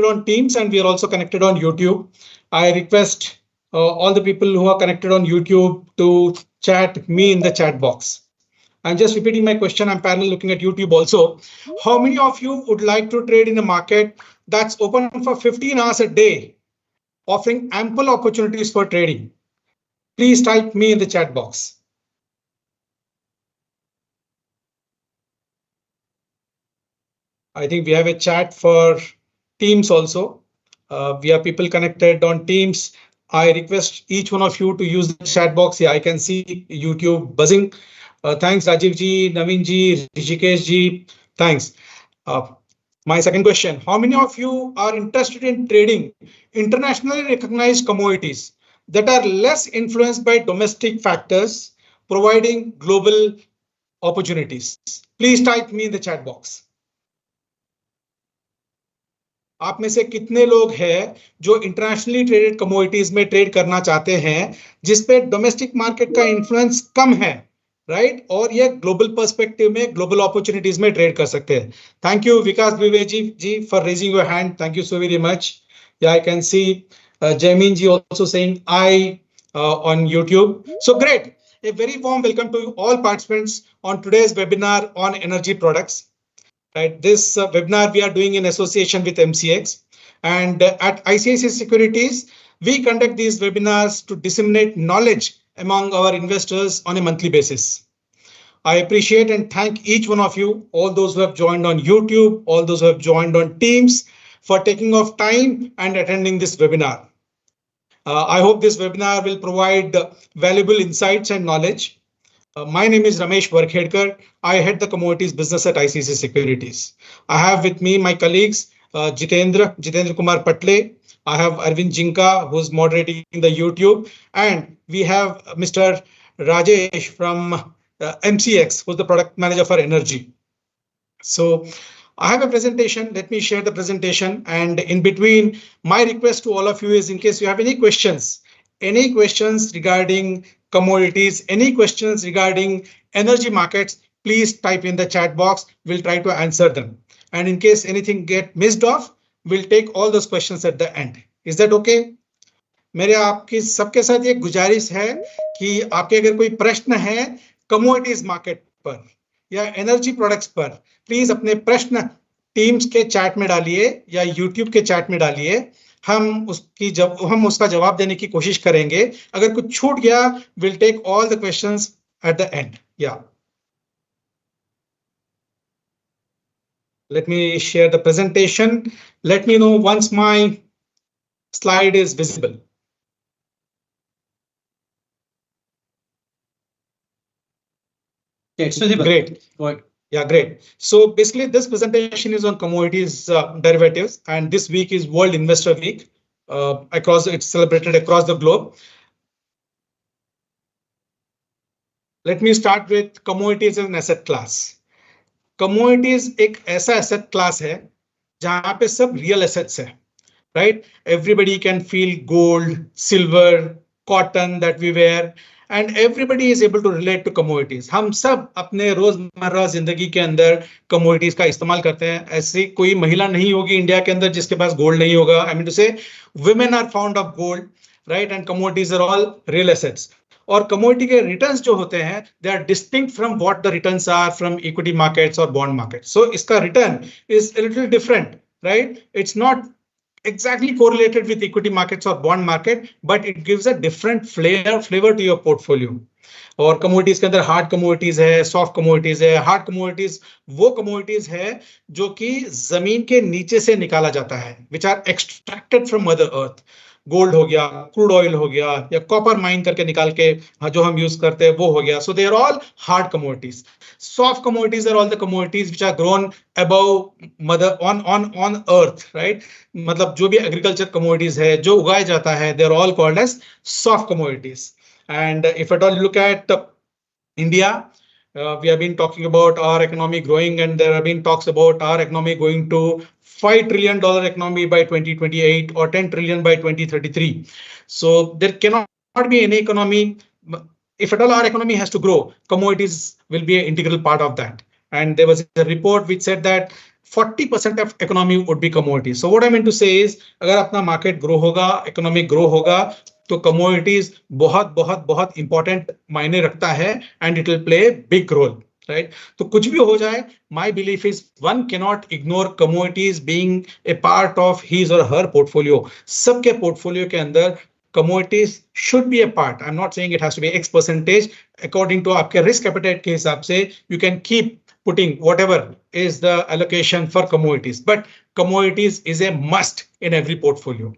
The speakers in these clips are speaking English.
on Teams and we are also connected on YouTube. I request all the people who are connected on YouTube to chat me in the chat box. I'm just repeating my question. I'm parallel looking at YouTube also. How many of you would like to trade in a market that's open for 15 hours a day, offering ample opportunities for trading? Please type me in the chat box. I think we have a chat for Teams also. We have people connected on Teams. I request each one of you to use the chat box. Yeah, I can see YouTube buzzing. Thanks, Rajiv ji, Naveen ji, Rishikesh ji. Thanks. My second question, how many of you are interested in trading internationally recognized commodities that are less influenced by domestic factors, providing global opportunities? Please type me in the chat box. आप में से कितने लोग हैं जो internationally traded commodities में trade करना चाहते हैं जिसपे डोमेस्टिक मार्केट का इन्फ्लुएंस कम है, राइट? और ये ग्लोबल पर्सपेक्टिव में ग्लोबल अपॉर्चुनिटीज में ट्रेड कर सकते हैं. Thank you Vikas Dwivedi ji for raising your hand. Thank you so very much. Yeah I can see Jaymeen ji also saying I on YouTube. So great. A very warm welcome to all participants on today's webinar on energy products. Right, this webinar we are doing in association with MCX, and at ICICI Securities we conduct these webinars to disseminate knowledge among our investors on a monthly basis. I appreciate and thank each one of you, all those who have joined on YouTube, all those who have joined on Teams, for taking off time and attending this webinar. I hope this webinar will provide valuable insights and knowledge. My name is Ramesh Varkhedkar. I head the commodities business at ICICI Securities. I have with me my colleagues Jitendra Kumar Patle. I have Arvind Jinka, who's moderating the YouTube, and we have Mr. Rajesh from MCX, who's the product manager for energy. So I have a presentation. Let me share the presentation, and in between, my request to all of you is, in case you have any questions regarding commodities, any questions regarding energy markets, please type in the chat box. We'll try to answer them. And in case anything get missed off, we'll take all those questions at the end. Is that okay? मेरे आपकी सबके साथ ये गुजारिश है कि आपके अगर कोई प्रश्न है कमोडिटीज मार्केट पर या एनर्जी प्रोडक्ट्स पर, प्लीज अपने प्रश्न टीम्स के चैट में डालिए या यूट्यूब के चैट में डालिए. हम उसका जवाब देने की कोशिश करेंगे. अगर कुछ छूट गया, we'll take all the questions at the end. Yeah. Let me share the presentation. Let me know once my slide is visible. Yeah, it's visible. Great. Go ahead. Yeah, great. So basically this presentation is on commodities derivatives, and this week is World Investor Week. It's celebrated across the globe. Let me start with commodities as an asset class. Commodities एक ऐसा asset class है जहां पे सब real assets है, right? Everybody can feel gold, silver, cotton that we wear, and everybody is able to relate to commodities. हम सब अपने रोजमर्रा जिंदगी के अंदर commodities का इस्तेमाल करते हैं. ऐसी कोई महिला नहीं होगी इंडिया के अंदर जिसके पास गोल्ड नहीं होगा. I mean to say, women are fond of gold, right? And commodities are all real assets. और commodity के returns जो होते हैं, they are distinct from what the returns are from equity markets or bond markets. So इसका return is a little different, right? It's not exactly correlated with equity markets or bond market, but it gives a different flavor to your portfolio. और commodities के अंदर hard commodities है, soft commodities है. Hard commodities वो commodities है जो कि जमीन के नीचे से निकाला जाता है, which are extracted from Mother Earth. Gold हो गया, क्रूड ऑयल हो गया, या कॉपर माइन करके निकाल के जो हम यूज करते हैं वो हो गया. So they are all hard commodities. Soft commodities are all the commodities which are grown above mother on earth, right? मतलब जो भी एग्रीकल्चर कमोडिटीज है जो उगाया जाता है, they are all called as soft commodities. And if at all look at India, we have been talking about our economy growing, and there have been talks about our economy going to $5 trillion economy by 2028 or 10 trillion by 2033. So there cannot be any economy. If at all our economy has to grow, commodities will be an integral part of that. And there was a report which said that 40% of economy would be commodities. So what I mean to say is, अगर अपना market grow होगा, economy grow होगा, तो commodities बहुत बहुत बहुत important मायने रखता है, and it will play a big role, right? तो कुछ भी हो जाए, my belief is one cannot ignore commodities being a part of his or her portfolio. सबके portfolio के अंदर commodities should be a part. I'm not saying it has to be X percentage. According to आपके risk appetite के हिसाब से, you can keep putting whatever is the allocation for commodities, but commodities is a must in every portfolio,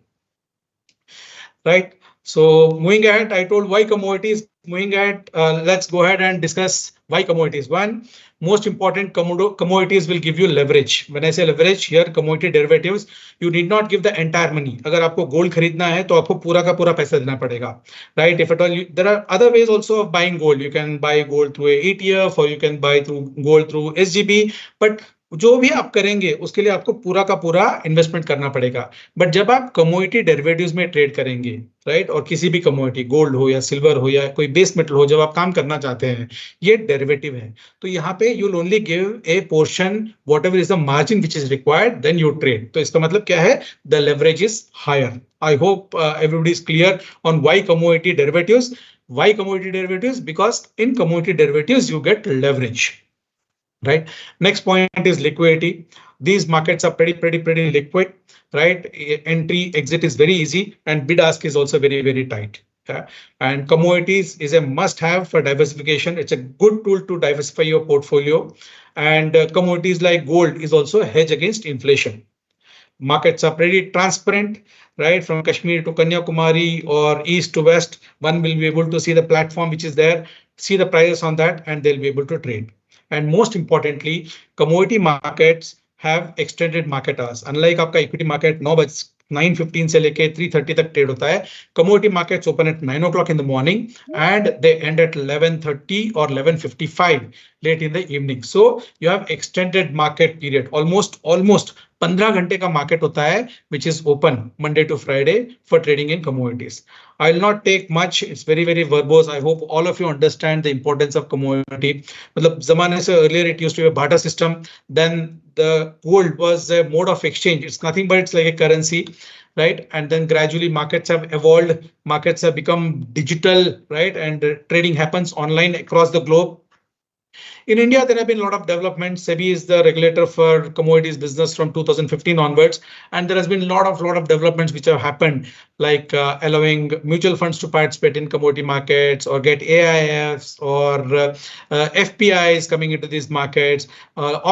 right? So moving ahead, I told why commodities. Moving ahead, let's go ahead and discuss why commodities. One, most important, commodities will give you leverage. When I say leverage here, commodity derivatives, you need not give the entire money. अगर आपको gold खरीदना है तो आपको पूरा का पूरा पैसा देना पड़ेगा, right? If at all, there are other ways also of buying gold. You can buy gold through a ETF, or you can buy through gold through SGB, but जो भी आप करेंगे उसके लिए आपको पूरा का पूरा इन्वेस्टमेंट करना पड़ेगा. बट जब आप कमोडिटी डेरिवेटिव्स में ट्रेड करेंगे, राइट, और किसी भी कमोडिटी, गोल्ड हो या सिल्वर हो या कोई बेस मेटल हो, जब आप काम करना चाहते हैं, ये डेरिवेटिव है, तो यहाँ पे you will only give a portion whatever is the margin which is required, then you trade. तो इसका मतलब क्या है? The leverage is higher. I hope everybody is clear on why commodity derivatives. Why commodity derivatives? Because in commodity derivatives you get leverage. Right. Next point is liquidity. These markets are pretty liquid, right? Entry, exit is very easy, and bid ask is also very tight. Yeah. And commodities is a must have for diversification. It's a good tool to diversify your portfolio. And commodities like gold is also a hedge against inflation. Markets are pretty transparent, right? From Kashmir to Kanyakumari or east to west, one will be able to see the platform which is there, see the prices on that, and they'll be able to trade. And most importantly, commodity markets have extended market hours. Unlike आपका equity market 9:15 से लेके 3:30 तक trade होता है, commodity markets open at 9 o'clock in the morning and they end at 11:30 or 11:55 late in the evening. So you have extended market period, almost 15 घंटे का market होता है, which is open Monday to Friday for trading in commodities. I'll not take much. It's very verbose. I hope all of you understand the importance of commodity. मतलब जमाने से earlier it used to be a barter system. Then the gold was a mode of exchange. It's nothing but it's like a currency, right? And then gradually markets have evolved. Markets have become digital, right? And trading happens online across the globe. In India, there have been a lot of developments. SEBI is the regulator for commodities business from 2015 onwards, and there has been a lot of developments which have happened, like allowing mutual funds to participate in commodity markets or get AIFs or FPIs coming into these markets.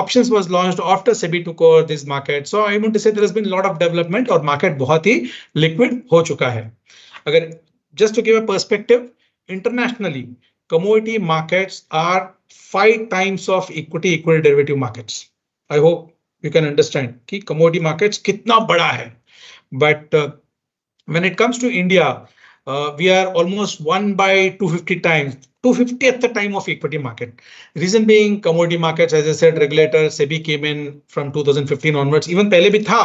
Options was launched after SEBI took over this market. So I want to say there has been a lot of development और market बहुत ही liquid हो चुका है. अगर just to give a perspective, internationally, commodity markets are 5 times of equity derivative markets. I hope you can understand कि commodity markets कितना बड़ा है. But when it comes to India, we are almost 1 by 250 times, 250th the time of equity market. Reason being, commodity markets, as I said, regulator SEBI came in from 2015 onwards. Even पहले भी था,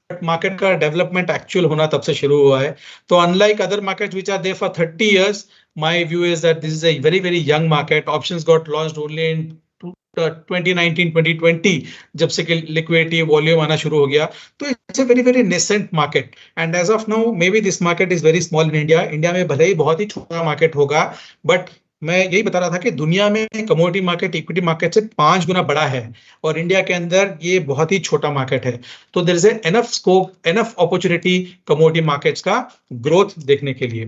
but market का development actual होना तब से शुरू हुआ है. तो unlike other markets which are there for 30 years, my view is that this is a very young market. Options got launched only in 2019-2020 जब से liquidity volume आना शुरू हो गया. तो it's a very nascent market. And as of now, maybe this market is very small in India. India में भले ही बहुत ही छोटा market होगा, but मैं यही बता रहा था कि दुनिया में कमोडिटी मार्केट इक्विटी मार्केट से 5 गुना बड़ा है और इंडिया के अंदर ये बहुत ही छोटा मार्केट है. तो there is enough scope, enough opportunity commodity markets का ग्रोथ देखने के लिए,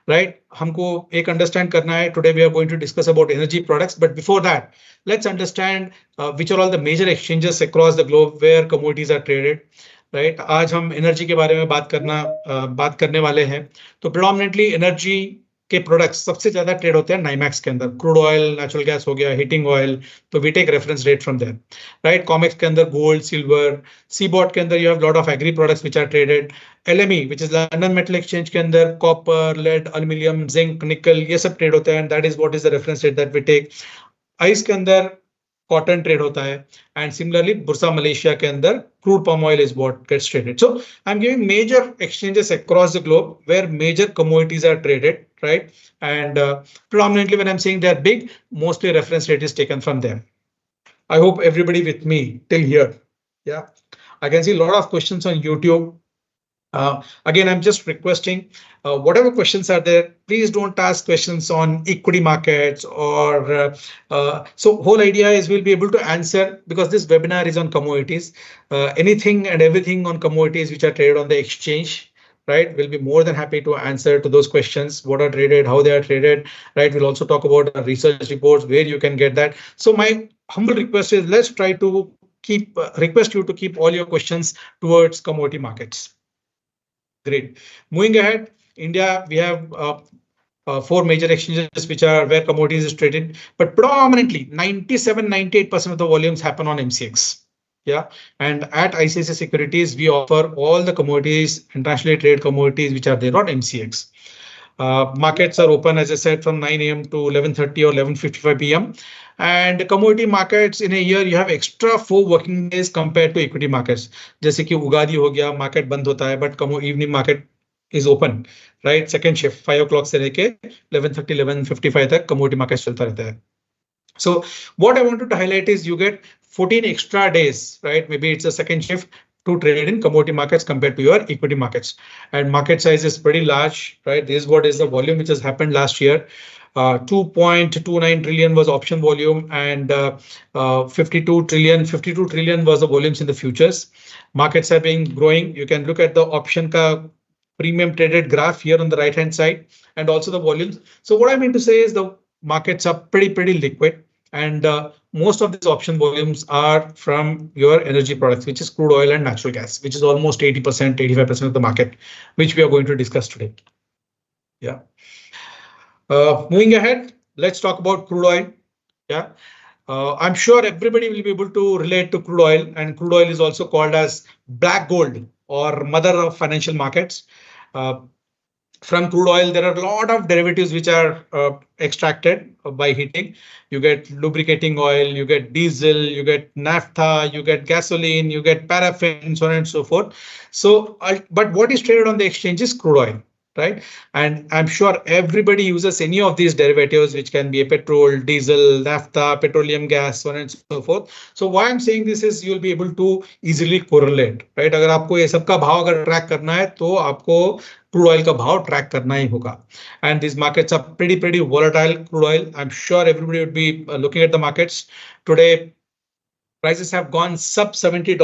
राइट? हमको एक अंडरस्टैंड करना है. Today we are going to discuss about energy products, but before that let's understand which are all the major exchanges across the globe where commodities are traded, right? आज हम energy के बारे में बात करने वाले हैं. तो प्रेडोमिनेटली एनर्जी के प्रोडक्ट्स सबसे ज्यादा ट्रेड होते हैं नाइमैक्स के अंदर. क्रूड ऑयल, नेचुरल गैस हो गया, हीटिंग ऑयल, तो we take reference rate from there, right? COMEX के अंदर गोल्ड, सिल्वर. सीबॉट के अंदर you have lot of agri products which are traded. LME which is London Metal Exchange के अंदर copper, lead, aluminium, zinc, निकल, ये सब ट्रेड होते हैं. That is what is the reference rate that we take. ICE के अंदर cotton trade होता है, एंड सिमिलरली बुर्सा मलेशिया के अंदर crude palm oil is what gets traded. So I'm giving major exchanges across the globe where major commodities are traded, right? And predominantly when I'm saying they're big, mostly reference rate is taken from them. I hope everybody with me till here. Yeah, I can see a lot of questions on YouTube. Again, I'm just requesting whatever questions are there, please don't ask questions on equity markets or so whole idea is we'll be able to answer because this webinar is on commodities, anything and everything on commodities which are traded on the exchange. Right, we'll be more than happy to answer to those questions. What are traded, how they are traded. Right, we'll also talk about research reports where you can get that. So my humble request is let's try to keep request you to keep all your questions towards commodity markets. Great. Moving ahead, India, we have four major exchanges which are where commodities is traded, but predominantly 97-98% of the volumes happen on MCX. Yeah, and at ICICI Securities, we offer all the commodities, internationally traded commodities which are there on MCX. Markets are open, as I said, from 9 a.m. to 11:30 or 11:55 p.m. And commodity markets in a year, you have extra 4 working days compared to equity markets. जैसे कि उगादी हो गया, market बंद होता है, but evening market is open, right? Second shift 5 o'clock से लेके 11:30, 11:55 तक commodity market चलता रहता है. So what I wanted to highlight is you get 14 extra days, right? Maybe it's a second shift to trade in commodity markets compared to your equity markets, and market size is pretty large, right? This is what is the volume which has happened last year. 2.29 trillion was option volume, and 52 trillion was the volumes in the futures. Markets have been growing. You can look at the option ka premium traded graph here on the right hand side, and also the volumes. So what I mean to say is the markets are pretty liquid, and most of these option volumes are from your energy products, which is crude oil and natural gas, which is almost 80%, 85% of the market, which we are going to discuss today. Yeah. Moving ahead, let's talk about crude oil. Yeah. I'm sure everybody will be able to relate to crude oil, and crude oil is also called as black gold or mother of financial markets. From crude oil, there are a lot of derivatives which are extracted by heating. You get lubricating oil, you get diesel, you get naphtha, you get gasoline, you get paraffin, so on and so forth. So, but what is traded on the exchange is crude oil, right? And I'm sure everybody uses any of these derivatives, which can be a petrol, diesel, naphtha, petroleum gas, so on and so forth. So why I'm saying this is you'll be able to easily correlate, right? अगर आपको ये सब का भाव अगर track करना है तो आपको crude oil का भाव ट्रैक करना ही होगा. And these markets are pretty volatile. Crude oil, I'm sure everybody would be looking at the markets today. Prices have gone sub $70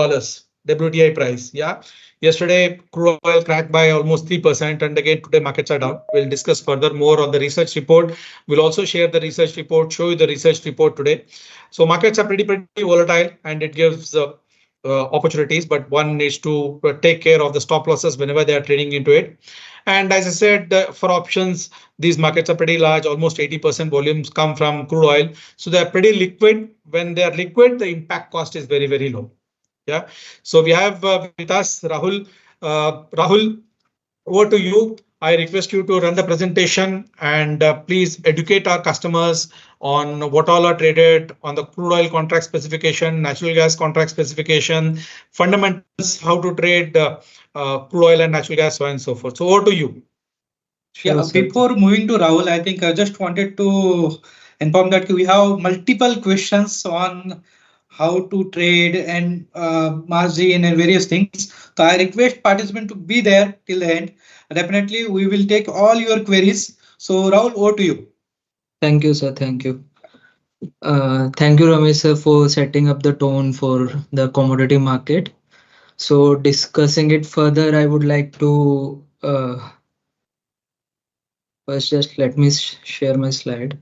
WTI price. Yeah, yesterday crude oil cracked by almost 3%, and again today markets are down. We'll discuss further more on the research report. We'll also share the research report, show you the research report today. So markets are pretty volatile, and it gives opportunities, but one needs to take care of the stop losses whenever they are trading into it. And as I said, for options, these markets are pretty large. Almost 80% volumes come from crude oil. So they're pretty liquid. When they are liquid, the impact cost is very low. Yeah. So we have with us Rahul. Rahul, over to you. I request you to run the presentation, and please educate our customers on what all are traded on the crude oil contract specification, natural gas contract specification, fundamentals, how to trade crude oil and natural gas, so on and so forth. So over to you. Yeah, before moving to Rahul, I think I just wanted to inform that we have multiple questions on how to trade and margin and various things. So I request participant to be there till the end. Definitely, we will take all your queries. So Rahul, over to you. Thank you, sir. Thank you. Thank you, Ramesh, sir, for setting up the tone for the commodity market. So discussing it further, I would like to first just let me share my slide.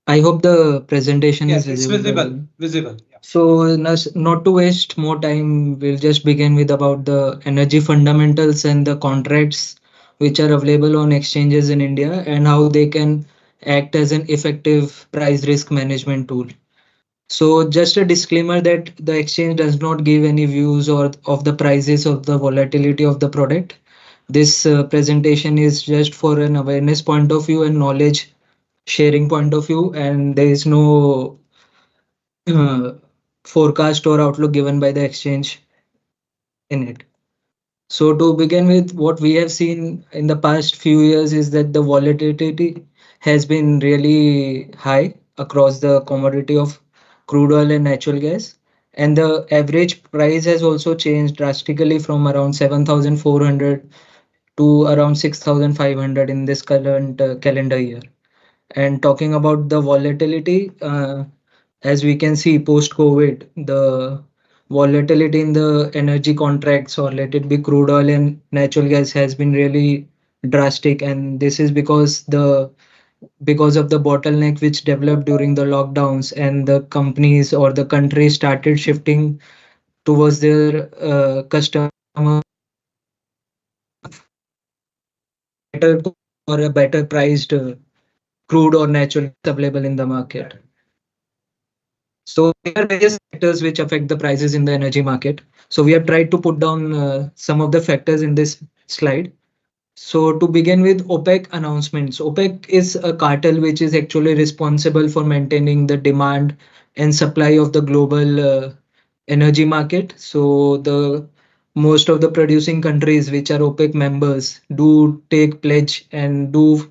I hope the presentation is visible. Visible. Yeah. So not to waste more time, we'll just begin with about the energy fundamentals and the contracts which are available on exchanges in India and how they can act as an effective price risk management tool. So just a disclaimer that the exchange does not give any views or of the prices of the volatility of the product. This presentation is just for an awareness point of view and knowledge sharing point of view, and there is no forecast or outlook given by the exchange in it. So to begin with, what we have seen in the past few years is that the volatility has been really high across the commodity of crude oil and natural gas. And the average price has also changed drastically from around 7,400 to around 6,500 in this current calendar year. And talking about the volatility, as we can see post-COVID, the volatility in the energy contracts, or let it be crude oil and natural gas, has been really drastic. And this is because of the bottleneck which developed during the lockdowns, and the companies or the countries started shifting towards their customers better or a better priced crude or natural gas available in the market. So there are various factors which affect the prices in the energy market. So we have tried to put down some of the factors in this slide. So to begin with, OPEC announcements. OPEC is a cartel which is actually responsible for maintaining the demand and supply of the global energy market. So the most of the producing countries which are OPEC members do take pledge and do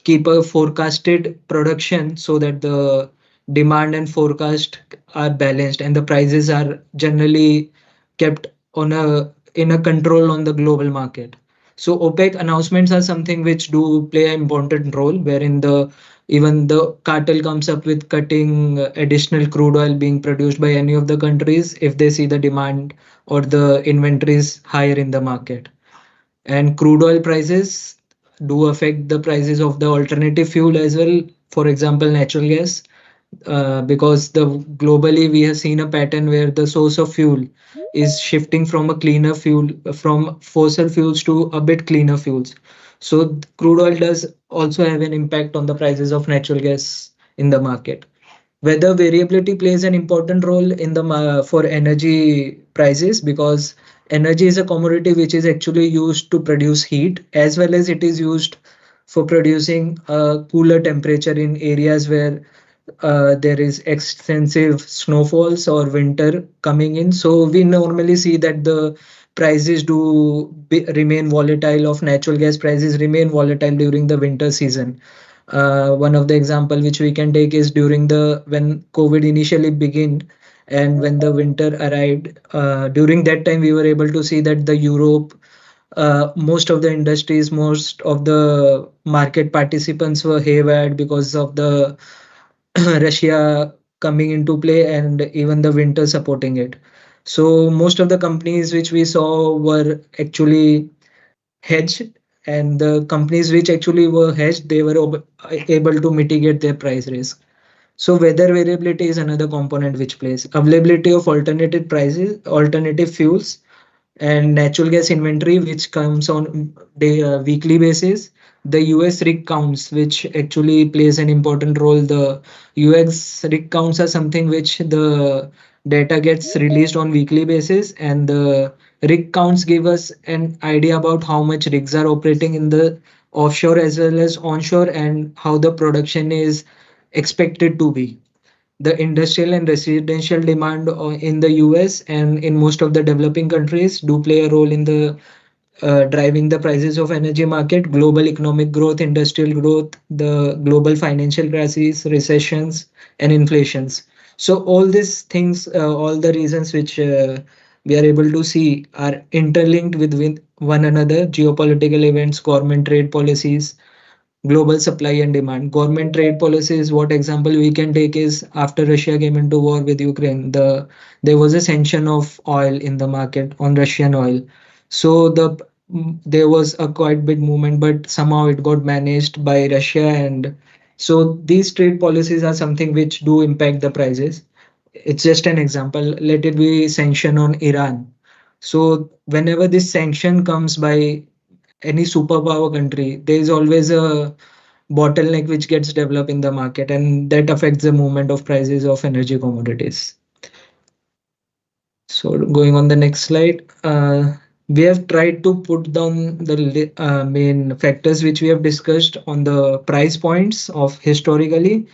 keep a forecasted production so that the demand and forecast are balanced and the prices are generally kept on a in a control on the global market. So OPEC announcements are something which do play an important role, wherein the even the cartel comes up with cutting additional crude oil being produced by any of the countries if they see the demand or the inventories higher in the market. And crude oil prices do affect the prices of the alternative fuel as well. For example, natural gas, because the globally we have seen a pattern where the source of fuel is shifting from a cleaner fuel from fossil fuels to a bit cleaner fuels. So crude oil does also have an impact on the prices of natural gas in the market. Weather variability plays an important role in the for energy prices, because energy is a commodity which is actually used to produce heat, as well as it is used for producing cooler temperature in areas where there is extensive snowfalls or winter coming in. So we normally see that the prices remain volatile, of natural gas prices remain volatile during the winter season. One of the example which we can take is during the when COVID initially began and when the winter arrived. During that time, we were able to see that the Europe, most of the industries, most of the market participants were haywired because of the Russia coming into play and even the winter supporting it. So most of the companies which we saw were actually hedged, and the companies which actually were hedged, they were able to mitigate their price risk. So weather variability is another component which plays. Availability of alternative prices, alternative fuels, and natural gas inventory, which comes on weekly basis. The US rig counts, which actually plays an important role. The US rig counts are something which the data gets released on weekly basis, and the rig counts give us an idea about how much rigs are operating in the offshore as well as onshore, and how the production is expected to be. The industrial and residential demand in the US and in most of the developing countries do play a role in the driving the prices of energy market. Global economic growth, industrial growth, the global financial crises, recessions, and inflations. So all these things, all the reasons which we are able to see are interlinked with one another: geopolitical events, government trade policies, global supply and demand. Government trade policies, what example we can take is after Russia came into war with Ukraine, there was a sanction of oil in the market on Russian oil. So there was a quite big movement, but somehow it got managed by Russia. And so these trade policies are something which do impact the prices. It's just an example. Let it be sanction on Iran. So whenever this sanction comes by any superpower country, there is always a bottleneck which gets developed in the market, and that affects the movement of prices of energy commodities. So going on the next slide, we have tried to put down the main factors which we have discussed on the price points of historically,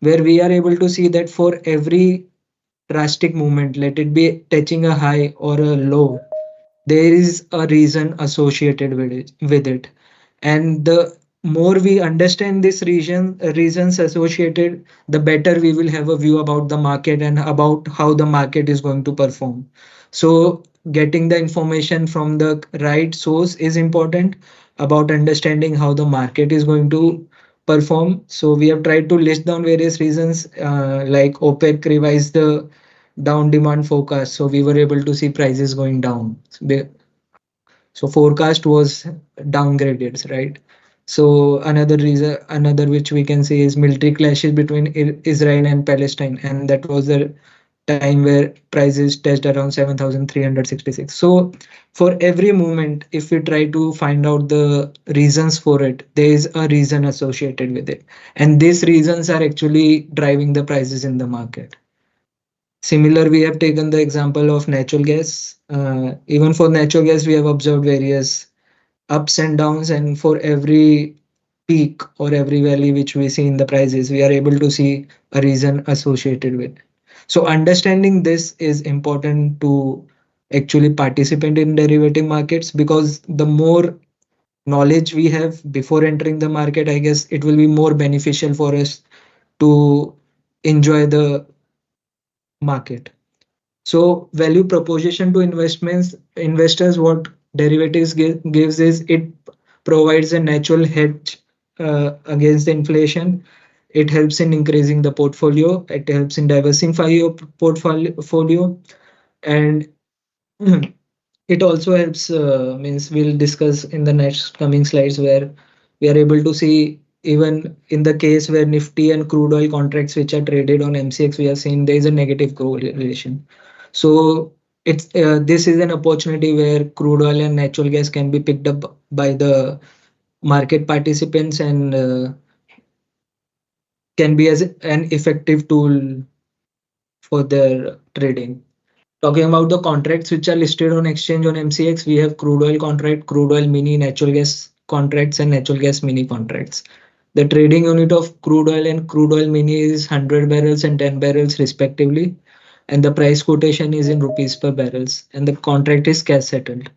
where we are able to see that for every drastic movement, let it be touching a high or a low, there is a reason associated with it. And the more we understand this reasons associated, the better we will have a view about the market and about how the market is going to perform. So getting the information from the right source is important about understanding how the market is going to perform. So we have tried to list down various reasons, like OPEC revised the down demand forecast, so we were able to see prices going down. So forecast was downgraded, right? So another reason, another which we can see is military clashes between Israel and Palestine, and that was the time where prices touched around 7,366. So for every movement, if we try to find out the reasons for it, there is a reason associated with it, and these reasons are actually driving the prices in the market. Similar, we have taken the example of natural gas. Even for natural gas, we have observed various ups and downs, and for every peak or every valley which we see in the prices, we are able to see a reason associated with. So understanding this is important to actually participate in derivative markets, because the more knowledge we have before entering the market, I guess it will be more beneficial for us to enjoy the market. So value proposition to investors, what derivatives gives is it provides a natural hedge against the inflation. It helps in increasing the portfolio. It helps in diversifying your portfolio, and it also helps. Means we'll discuss in the next coming slides, where we are able to see, even in the case where Nifty and crude oil contracts which are traded on MCX, we have seen there is a negative correlation. So it's this is an opportunity where crude oil and natural gas can be picked up by the market participants, and can be as an effective tool for their trading. Talking about the contracts which are listed on exchange on MCX, we have crude oil contract, crude oil mini, natural gas contracts, and natural gas mini contracts. The trading unit of crude oil and crude oil mini is 100 barrels and 10 barrels respectively, and the price quotation is in rupees per barrels, and the contract is cash settled.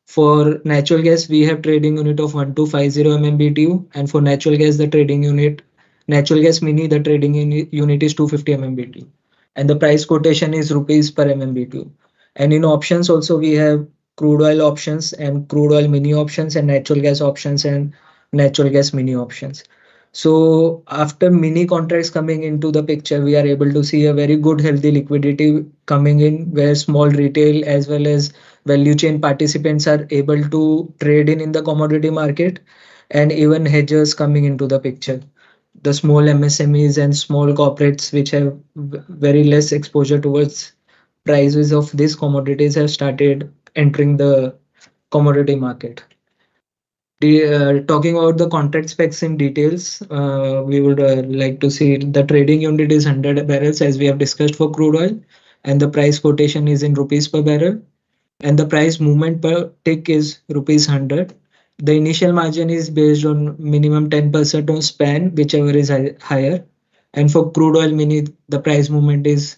For natural gas, we have trading unit of 1250 MMBTU, and for natural gas, the trading unit, natural gas mini, the trading unit is 250 MMBTU, and the price quotation is rupees per MMBTU. And in options also, we have crude oil options and crude oil mini options, and natural gas options and natural gas mini options. So after mini contracts coming into the picture, we are able to see a very good healthy liquidity coming in, where small retail as well as value chain participants are able to trade in the commodity market, and even hedgers coming into the picture. The small MSMEs and small corporates which have very less exposure towards prices of these commodities have started entering the commodity market. Talking about the contract specs in details, we would like to see the trading unit is 100 barrels, as we have discussed for crude oil, and the price quotation is in rupees per barrel, and the price movement per tick is rupees 100. The initial margin is based on minimum 10% on span, whichever is higher. And for crude oil mini, the price movement is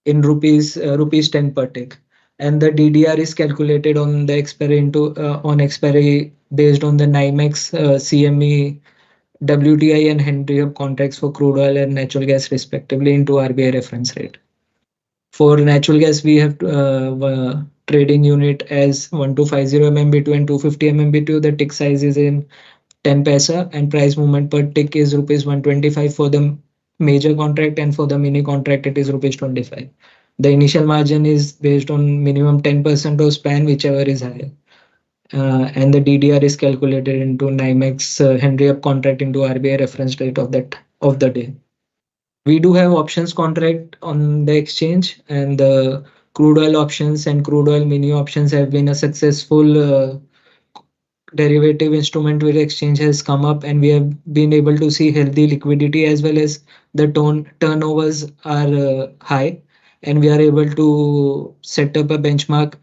in rupees 10 per tick. And the DDR is calculated on the expiry on expiry based on the NYMEX, CME, WTI, and Henry Hub contracts for crude oil and natural gas respectively into RBI reference rate. For natural gas, we have trading unit as 1250 MMBTU and 250 MMBTU. The tick size is in 10 paisa, and price movement per tick is rupees 125 for the major contract, and for the mini contract it is rupees 25. The initial margin is based on minimum 10% of span, whichever is higher. And the DDR is calculated into NYMEX Henry Hub contract into RBI reference rate of the day. We do have options contract on the exchange, and the crude oil options and crude oil mini options have been a successful derivative instrument where exchange has come up, and we have been able to see healthy liquidity as well as the turnovers are high, and we are able to set up a benchmark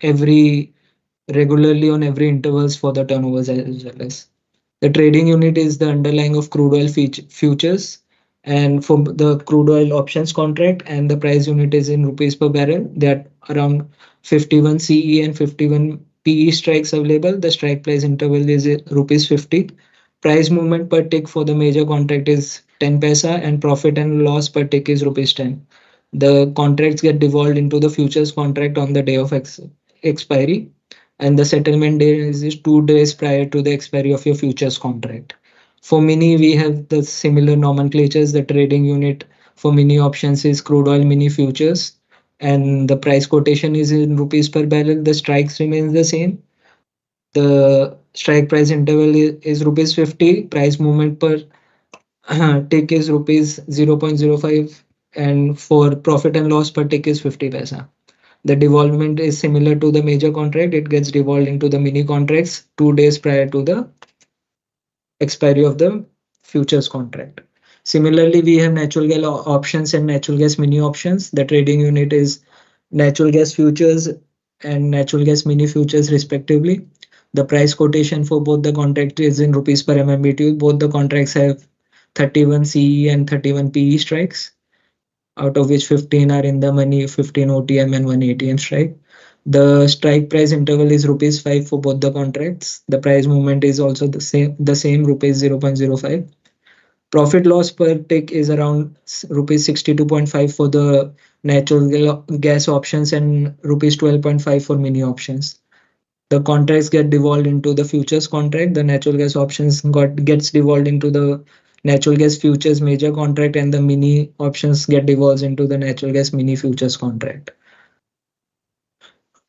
regularly on every intervals for the turnovers as well as. The trading unit is the underlying of crude oil futures, and for the crude oil options contract, and the price unit is in rupees per barrel. They are around 51 CE and 51 PE strikes available. The strike price interval is rupees 50. Price movement per tick for the major contract is 10 paisa and profit and loss per tick is rupees 10. The contracts get devolved into the futures contract on the day of expiry, and the settlement day is 2 days prior to the expiry of your futures contract. For mini, we have the similar nomenclatures. The trading unit for mini options is crude oil mini futures, and the price quotation is in rupees per barrel. The strikes remains the same. The strike price interval is rupees 50. Price movement per tick is rupees 0.05, and for profit and loss per tick is 50 paisa. The devolvement is similar to the major contract. It gets devolved into the mini contracts 2 days prior to the expiry of the futures contract. Similarly, we have natural gas options and natural gas mini options. The trading unit is natural gas futures and natural gas mini futures respectively. The price quotation for both the contracts is in rupees per MMBTU. Both the contracts have 31 CE and 31 PE strikes, out of which 15 are in the money, 15 OTM and 1 ATM strike. The strike price interval is rupees 5 for both the contracts. The price movement is also the same rupees 0.05. Profit loss per tick is around rupees 62.5 for the natural gas options and rupees 12.5 for mini options. The contracts get devolved into the futures contract. The natural gas options gets devolved into the natural gas futures major contract, and the mini options get devolved into the natural gas mini futures contract.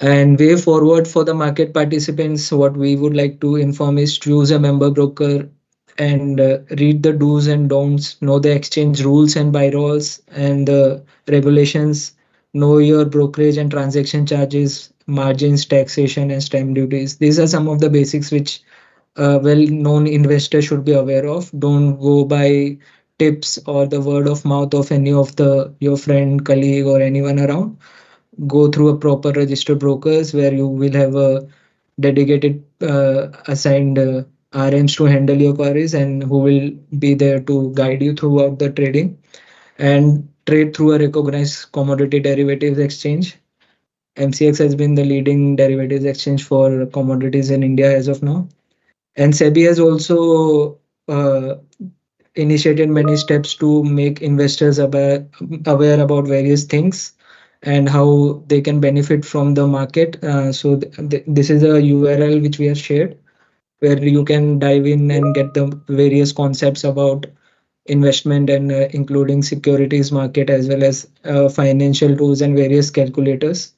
And way forward for the market participants, what we would like to inform is choose a member broker and read the do's and don'ts, know the exchange rules and bylaws and the regulations, know your brokerage and transaction charges, margins, taxation, and stamp duties. These are some of the basics which a well-known investor should be aware of. Don't go by tips or the word of mouth of any of the your friend, colleague, or anyone around. Go through a proper registered brokers where you will have a dedicated assigned RMs to handle your queries and who will be there to guide you throughout the trading, and trade through a recognized commodity derivatives exchange. MCX has been the leading derivatives exchange for commodities in India as of now. And SEBI has also initiated many steps to make investors aware about various things and how they can benefit from the market. So this is a URL which we have shared where you can dive in and get the various concepts about investment and including securities market as well as financial tools and various calculators.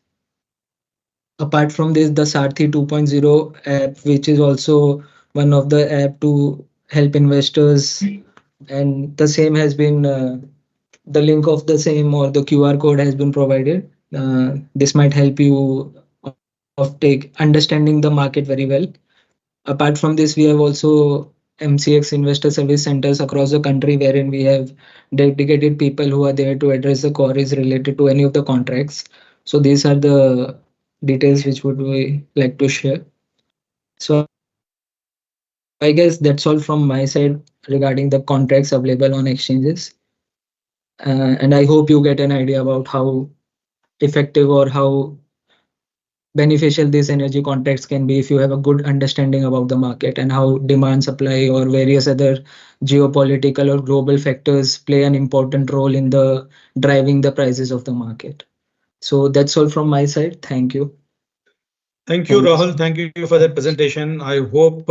Apart from this, the Sarthi 2.0 app, which is also one of the app to help investors, and the same has been the link of the same or the QR code has been provided. This might help you of take understanding the market very well. Apart from this, we have also MCX investor service centers across the country wherein we have dedicated people who are there to address the queries related to any of the contracts. So these are the details which would we like to share. So I guess that's all from my side regarding the contracts available on exchanges. And I hope you get an idea about how effective or how beneficial these energy contracts can be if you have a good understanding about the market and how demand, supply, or various other geopolitical or global factors play an important role in the driving the prices of the market. So that's all from my side. Thank you. Thank you, Rahul. Thank you for that presentation. I hope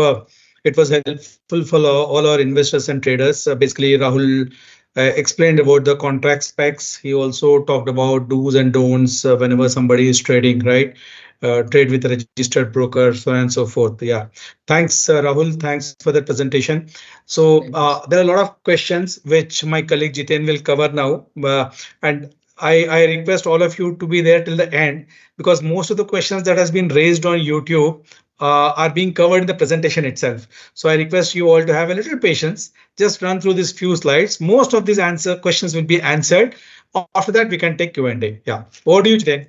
it was helpful for all our investors and traders. Basically, Rahul explained about the contract specs. He also talked about do's and don'ts whenever somebody is trading, right? Trade with a registered broker, so on and so forth. Yeah. Thanks, Rahul. Thanks for that presentation. So there are a lot of questions which my colleague Jiten will cover now. And I request all of you to be there till the end because most of the questions that has been raised on YouTube are being covered in the presentation itself. So I request you all to have a little patience. Just run through these few slides. Most of these questions will be answered. After that, we can take Q&A. Yeah. Over to you, Jiten.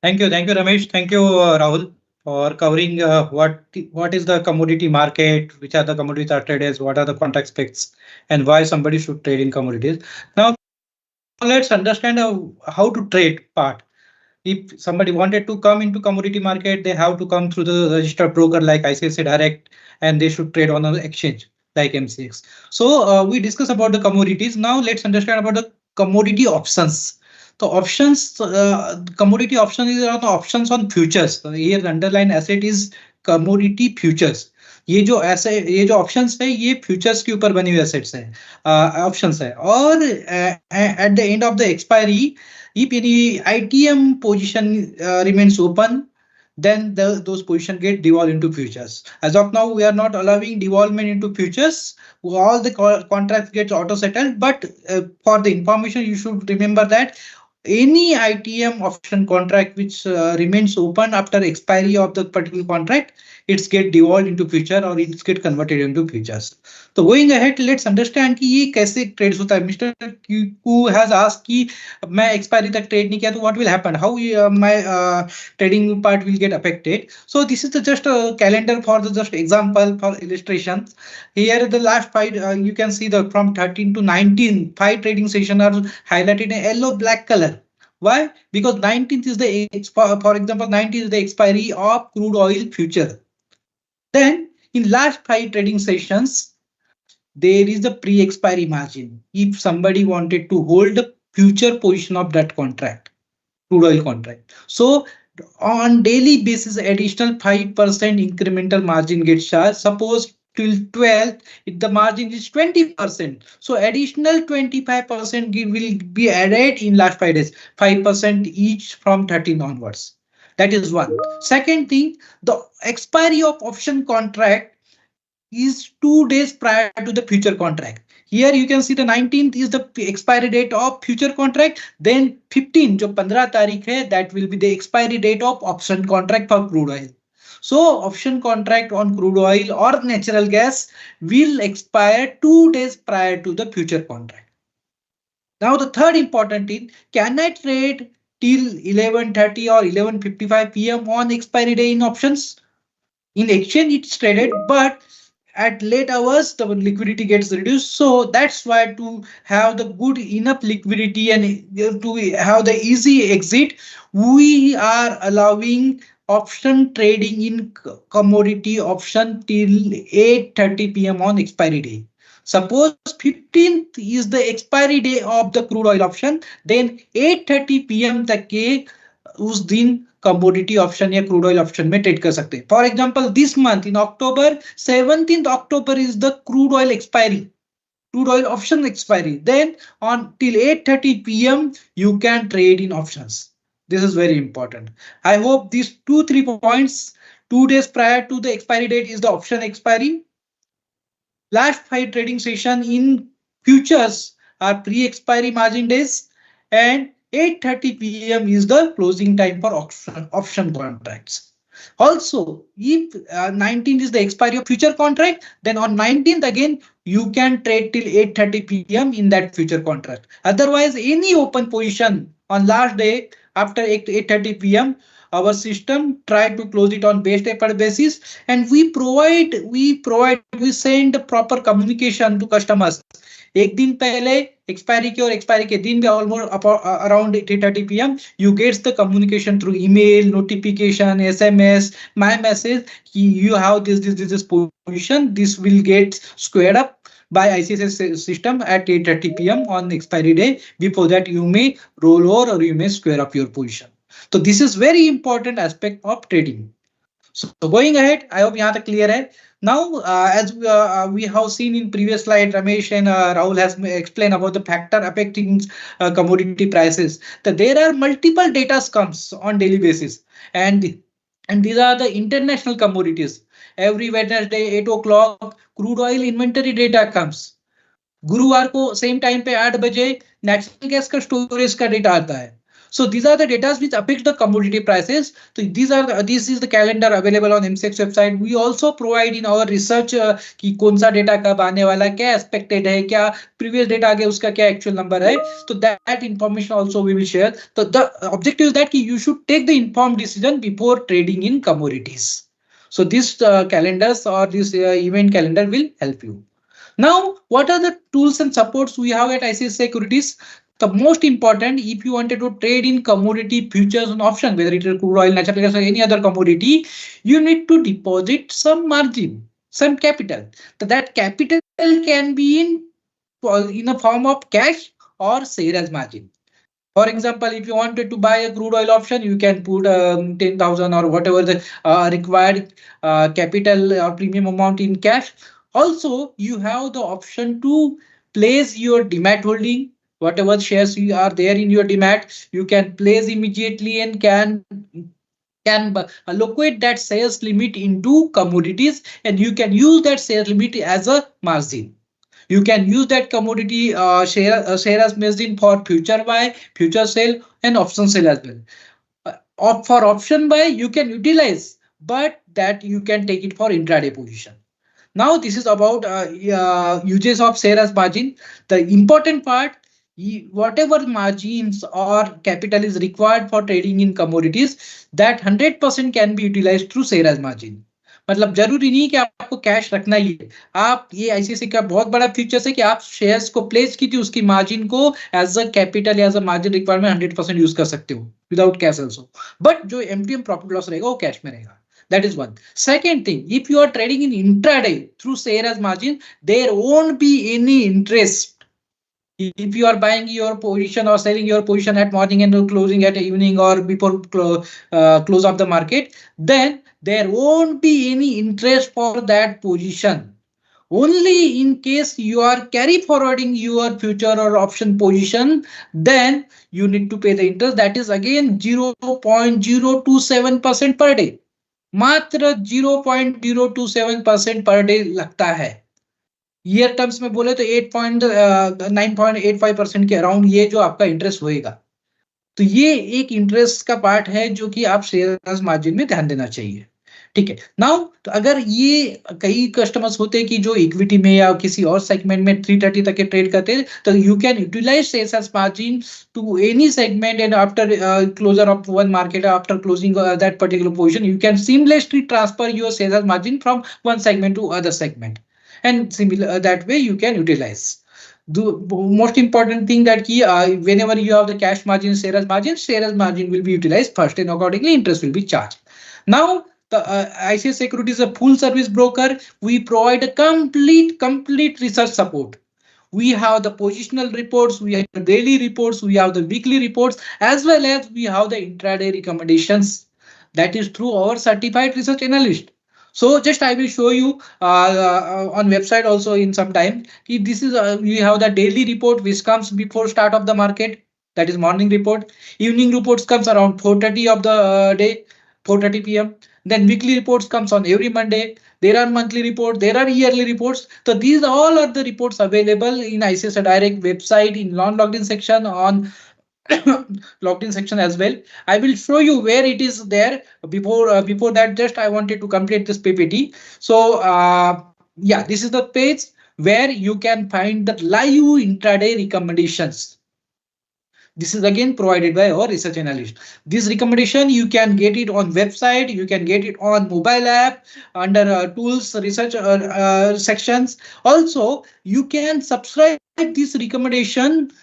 Thank you, Ramesh. Thank you, Rahul, for covering what is the commodity market, which are the commodities are traded, what are the contract specs, and why somebody should trade in commodities. Now, let's understand how to trade part. if somebody wanted to come into commodity market, they have to come through the registered broker like ICICI Direct, and they should trade on an exchange like MCX. So we discuss about the commodities. Now let's understand about the commodity options. The options, commodity option is on options on futures. So here the underlying asset is commodity futures. ये जो ऐसे ये जो options है ये futures के ऊपर बनी हुई एसेट्स है, ऑप्शंस है, और at the end of the expiry if any ITM position remains open, then those positions get devolved into futures. As of now, we are not allowing devolvement into futures. All the contracts get auto settled, but for the information, you should remember that any ITM option contract which remains open after expiry of the particular contract, it's get devolved into future or it's get converted into futures. So going ahead, let's understand कि ये कैसे trades होता है. Mr. Q has asked कि मैं expiry तक trade नहीं किया तो what will happen? How my trading part will get affected? So this is the just a calendar for the just example for illustration. Here the last 5 you can see the from 13 to 19 5 trading sessions are highlighted in yellow black color. Why? Because 19th is the for example 19th is the expiry of crude oil future. Then in last 5 trading sessions, there is the pre-expiry margin. If somebody wanted to hold the future position of that contract, crude oil contract. So on daily basis, additional 5% incremental margin gets charged. Suppose till 12th, if the margin is 20%. So additional 25% will be added in last 5 days, 5% each from 13 onwards. That is one. Second thing, the expiry of option contract is 2 days prior to the future contract. Here you can see the 19th is the expiry date of future contract. Then 15, जो 15 तारीख है, that will be the expiry date of option contract for crude oil. So option contract on crude oil or natural gas will expire 2 days prior to the future contract. Now the third important thing, can I trade till 11:30 or 11:55 PM on expiry day in options? In exchange it's traded, but at late hours the liquidity gets reduced. So that's why to have the good enough liquidity and to have the easy exit, we are allowing option trading in commodity option till 8:30 PM on expiry day. Suppose 15th is the expiry day of the crude oil option, then 8:30 PM तक के उस दिन commodity option या crude oil option में trade कर सकते हैं. For example, this month in October, 17th October is the crude oil expiry, crude oil option expiry. Then on till 8:30 PM, you can trade in options. This is very important. I hope these 2-3 points, 2 days prior to the expiry date is the option expiry. Last 5 trading session in futures are pre-expiry margin days, and 8:30 PM is the closing time for option contracts. Also, if 19th is the expiry of future contract, then on 19th again you can trade till 8:30 PM in that future contract. Otherwise, any open position on last day after 8:30 PM, our system try to close it on best effort basis, and we send proper communication to customers. एक दिन पहले expiry के और expiry के दिन भी almost around 8:30 PM you get the communication through email, notification, SMS, my message. You have this position. This will get squared up by ICICI system at 8:30 PM on expiry day. Before that, you may roll over or you may square up your position. So this is very important aspect of trading. So going ahead, I hope यहाँ तक clear है. Now, as we have seen in previous slide, Ramesh and Rahul has explained about the factor affecting commodity prices. That there are multiple data comes on daily basis, and these are the international commodities. Every Wednesday 8 o'clock, crude oil inventory data comes. गुरुवार को same time पे 8 बजे natural gas का storage का data आता है. So these are the data which affect the commodity prices. So this is the calendar available on MCX website. We also provide in our research कि कौन सा data कब आने वाला, क्या expected है, क्या previous data आगे उसका क्या actual number है. So that information also we will share. So the objective is that you should take the informed decision before trading in commodities. So this calendars or this event calendar will help you. Now, what are the tools and supports we have at ICICI Securities? The most important, if you wanted to trade in commodity futures and options, whether it is crude oil, natural gas, or any other commodity, you need to deposit some margin, some capital. So that capital can be in a form of cash or share as margin. For example, if you wanted to buy a crude oil option, you can put 10,000 or whatever the required capital or premium amount in cash. Also, you have the option to place your demat holding, whatever shares you are there in your demat, you can place immediately and can allocate that sales limit into commodities, and you can use that sales limit as a margin. You can use that commodity share as margin for future buy, future sale, and option sale as well. For option buy, you can utilize, but that you can take it for intraday position. Now this is about uses of share as margin. The important part, whatever margins or capital is required for trading in commodities, that 100% can be utilized through share as margin. मतलब जरूरी नहीं कि आपको cash रखना ही है, आप ये ICICI का बहुत बड़ा फीचर है कि आप शेयर्स को प्लेस कीजिए, उसकी मार्जिन को as a capital as a margin requirement 100% use कर सकते हो विदाउट कैश ऑल्सो, बट जो एमटीएम प्रॉफिट लॉस रहेगा वो कैश में रहेगा. That is one. Second thing, if you are trading in intraday through share as margin, there won't be any interest. If you are buying your position or selling your position at morning and closing at evening or before close of the market, then there won't be any interest for that position. Only in case you are carry forwarding your future or option position, then you need to pay the interest. That is again 0.027% per day. मात्र 0.027% per day लगता है. Year terms में बोले तो 9.85% के around ये जो आपका इंटरेस्ट होएगा. तो ये एक इंटरेस्ट का पार्ट है जो कि आप शेयर मार्जिन में ध्यान देना चाहिए. ठीक है. नाउ तो अगर ये कई कस्टमर्स होते हैं कि जो इक्विटी में या किसी और सेगमेंट में 330 तक के ट्रेड करते हैं, तो you can utilise shares as margin to any segment, and after closure of one market, after closing that particular position, you can seamlessly transfer your shares as margin from one segment to other segment, and similar that way you can utilize. The most important thing that whenever you have the cash margin, share as margin will be utilized first, and accordingly interest will be charged. Now the ICICI Securities is a full service broker. We provide a complete research support. We have the positional reports, we have the daily reports, we have the weekly reports, as well as we have the intraday recommendations. That is through our certified research analyst. So just I will show you on website also in some time. This is we have the daily report which comes before start of the market. That is morning report. Evening reports comes around 4:30 of the day, 4:30 p.m. Then weekly reports comes on every Monday. There are monthly reports, there are yearly reports. So these all are the reports available in ICICIdirect website in non-logged in section, on logged in section as well. I will show you where it is there. Before that, just I wanted to complete this PPT. So yeah, this is the page where you can find the live intraday recommendations. This is again provided by our research analyst. This recommendation you can get it on website, you can get it on mobile app under tools research sections. Also, you can subscribe this recommendations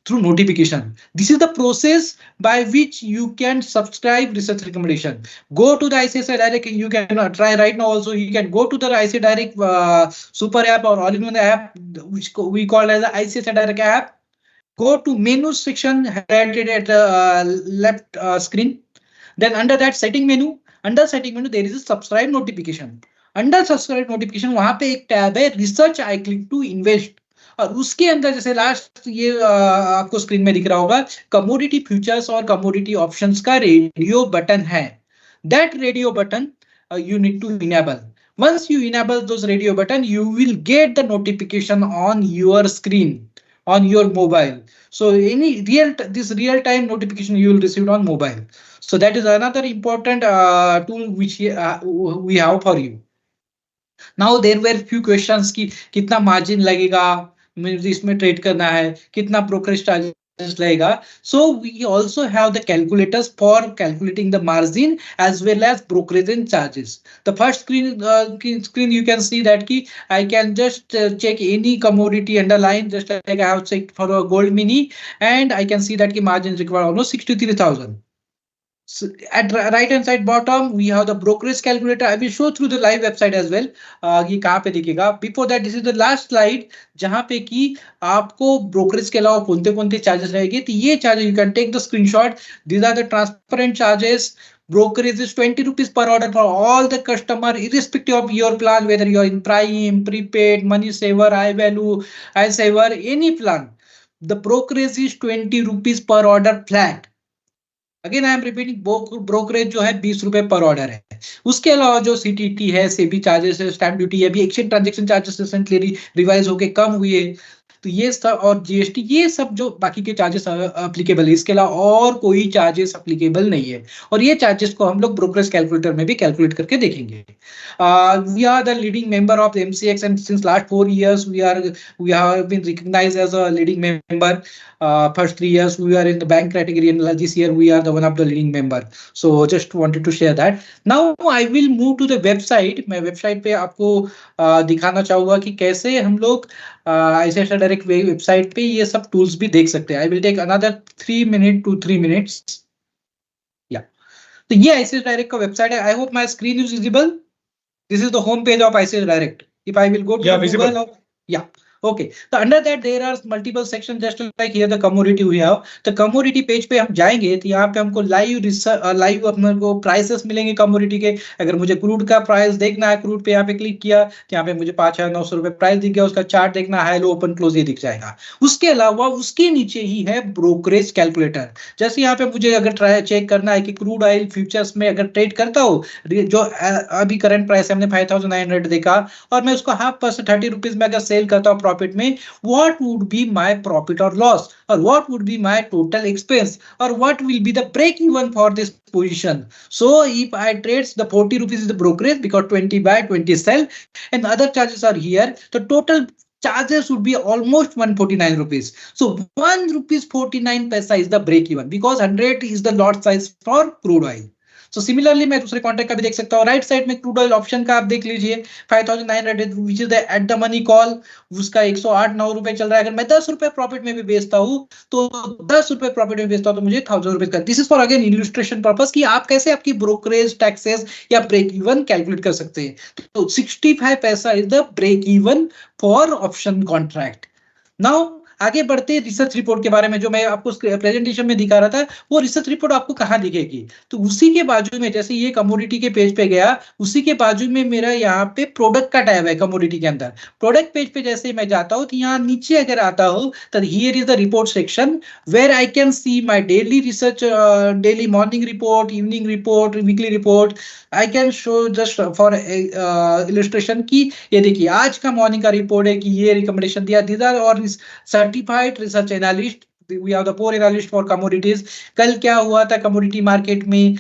through notification. This is the process by which you can subscribe research recommendation. Go to the ICICIdirect. You can try right now also. You can go to the ICICIdirect super app or all-in-one app, which we call as the ICICIdirect app. Go to menu section highlighted at the left screen. Then under that setting menu, there is a subscribe notification. Under subscribe notification वहां पे एक tab है research I click to invest, और उसके अंदर जैसे last ये आपको स्क्रीन में दिख रहा होगा कमोडिटी फ्यूचर्स और कमोडिटी ऑप्शंस का रेडियो बटन है. That radio button you need to enable. Once you enable those radio button, you will get the notification on your screen, on your mobile. So any this real time notification you will receive on mobile. So that is another important tool which we have for you. Now there were few questions कि कितना margin लगेगा इसमें trade करना है, कितना brokerage charges charges रहेगा. So we also have the calculators for calculating the margin as well as brokerage and charges. The first screen you can see that key I can just check any commodity underline, just like I have checked for a gold mini, and I can see that key margin is required almost 63,000. So at right hand side bottom we have the brokerage calculator. I will show through the live website as well. ये कहाँ पे दिखेगा. Before that, this is the last slide जहाँ पे कि आपको brokerage के अलावा कौन-कौन charges रहेंगे. तो ये charges you can take the screenshot. These are the transparent charges. Brokerage is 20 rupees per order for all the customer, irrespective of your plan, whether you are in Prime, Prepaid, Money Saver, iValue, iSaver, any plan. The brokerage is 20 rupees per order flat. Again I am repeating, brokerage जो है 20 रुपए पर order है. उसके अलावा जो CTT है, SEBI charges है, स्टैम्प ड्यूटी है, अभी exchange transaction charges recently revise होके कम हुए, तो ये सब और जीएसटी, ये सब जो बाकी के चार्जेस अप्लीकेबल है. इसके अलावा और कोई चार्जेस अप्लीकेबल नहीं है, और ये चार्जेस को हम लोग ब्रोकरेज कैलकुलेटर में भी कैलकुलेट करके देखेंगे. We are the leading member of MCX and since last 4 years we have been recognized as a leading member. First 3 years we are in the bank category, and this year we are the one of the leading member. So just wanted to share that. Now I will move to the website. मैं website पे आपको दिखाना चाहूंगा कि कैसे हम लोग ICICI direct website पे ये सब टूल्स भी देख सकते हैं. I will take another 3 minutes. Yeah. तो ये ICICI डायरेक्ट का वेबसाइट है. I hope my screen is visible. This is the home page of ICICI Direct. If I will go to Google, okay. So under that there are multiple sections, just like here the commodity we have. The commodity page पे हम जाएंगे तो यहाँ पे हमको live अपने को prices मिलेंगे कमोडिटी के. अगर मुझे क्रूड का प्राइस देखना है, क्रूड पे यहाँ पे क्लिक किया तो यहाँ पे मुझे 5,900 रुपए प्राइस दिख गया. उसका चार्ट देखना है, लो ओपन क्लोज ये दिख जाएगा. उसके अलावा उसके नीचे ही है ब्रोकरेज कैलकुलेटर. जैसे यहाँ पे मुझे अगर चेक करना है कि क्रूड ऑयल फ्यूचर्स में अगर ट्रेड करता हो, जो अभी करंट प्राइस हमने 5,900 देखा, और मैं उसको 0.5% 30 रुपीज में अगर सेल करता हूँ प्रॉफिट में, what would be my profit or loss, or what would be my total expense, or what will be the break even for this position. So if I trade the 40 rupees is the brokerage because 20 buy 20 sell and other charges are here, the total charges would be almost 149 rupees. So 1 rupees 49 paisa is the break even because 100 is the lot size for crude oil. So similarly मैं दूसरे contract का भी देख सकता हूँ. Right side में crude oil option का आप देख लीजिए 5,900 which is the at the money call, उसका 108-9 रुपए चल रहा है. अगर मैं 10 रुपए प्रॉफिट में भी बेचता हूँ तो 10 रुपए प्रॉफिट में बेचता हूँ तो मुझे 1,000 रुपए का. This is for again illustration purpose कि आप कैसे आपकी ब्रोकरेज, टैक्सेस या ब्रेक इवन कैलकुलेट कर सकते हैं. तो 65 पैसा is the break even for option contract. Now आगे बढ़ते रिसर्च रिपोर्ट के बारे में, जो मैं आपको प्रेजेंटेशन में दिखा रहा था, वो रिसर्च रिपोर्ट आपको कहाँ दिखेगी. तो उसी के बाजू में, जैसे ये कमोडिटी के पेज पे गया, उसी के बाजू में मेरा यहाँ पे प्रोडक्ट का टैब है. कमोडिटी के अंदर प्रोडक्ट पेज पे जैसे मैं जाता हूँ तो यहाँ नीचे अगर आता हूँ तो here is the report section where I can see my daily research, daily morning report, evening report, weekly report. I can show just for illustration की ये देखिए आज का मॉर्निंग का रिपोर्ट है कि ये रिकमेंडेशन दिया. दीज आर और certified research analyst. We have the 4 analyst for commodities. कल क्या हुआ था कमोडिटी मार्केट में,